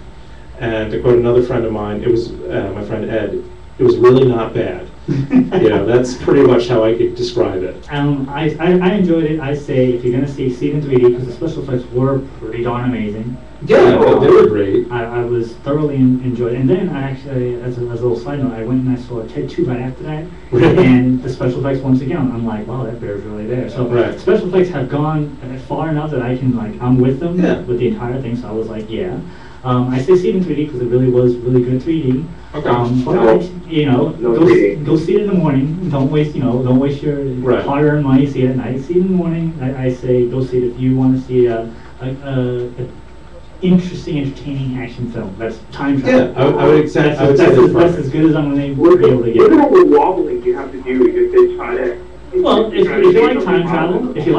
And to quote another friend of mine, it was my friend Ed. It was really not bad. You know, that's pretty much how I could describe it. I enjoyed it. I say if you're gonna see it in 3D because the special effects were pretty darn amazing. Yeah, they were great. I was thoroughly enjoyed it. And then I actually, as a little side note, I went and I saw Ted 2 right after that. Really? And the special effects once again, I'm like, wow, that bear's really there. So Right. special effects have gone far enough that I can I'm with them Yeah. with the entire thing. So I was like, yeah. I say see it in 3D because it really was really good 3D. Okay. But you know, No go 3D. go see it in the morning. Don't waste your Right. hard-earned money. See it at night. See it in the morning. I say go see it if you want to see a interesting, entertaining action film. That's time travel. Yeah, I would say That's I would say that's that's as best perfect. as good as I'm going to Look be able to at get. all the wobbling you have to do just to try to. Well, if you like time travel, you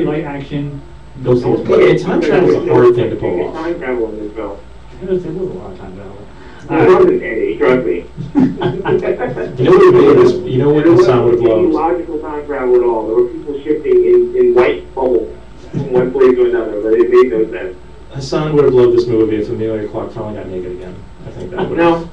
like action, go see it. Yeah, time travel's a hard thing to pull off. Time travel in this film. There was a lot of time travel. It wasn't any, trust me. You know what made this? You know what There Hassan would wasn't have any loved? logical time travel at all. There were people shifting in white bubbles. from one place to another, but it made no sense. Hassan would have loved this movie if Amelia Clark finally got naked again. I think that would have.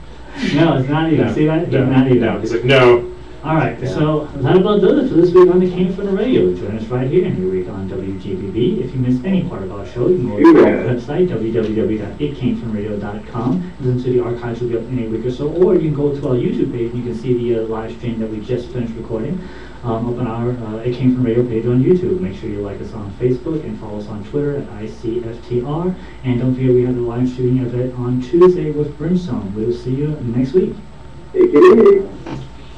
No, it's not even. No, See that? no, Not even. no. He's like, no. All right, Yeah. so that about does it for this week on the Came From the Radio. Join us right here every week on WGBB. If you missed any part of our show, you can go to our website, www.itcamefromradio.com. Listen to the archives will be up in a week or so, or you can go to our YouTube page and you can see the live stream that we just finished recording up on our It Came From Radio page on YouTube. Make sure you like us on Facebook and follow us on Twitter at ICFTR. And don't forget we have the live shooting event on Tuesday with Brimstone. We'll see you next week. Take it easy.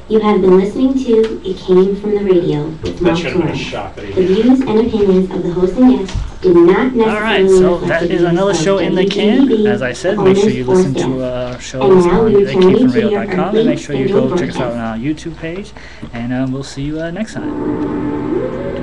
You have been listening to It Came From the Radio with Mark That should have been a Torres. shock that he The views and opinions of the host and guests did not necessarily All right, so reflect that the is views another of show in the can. WGBB, As I said, make sure you owners, or listen staff. to our shows And now on we return you to your itcamefromradio.com, and make sure you scheduled go check us out on broadcast. our YouTube page, and we'll see you next time.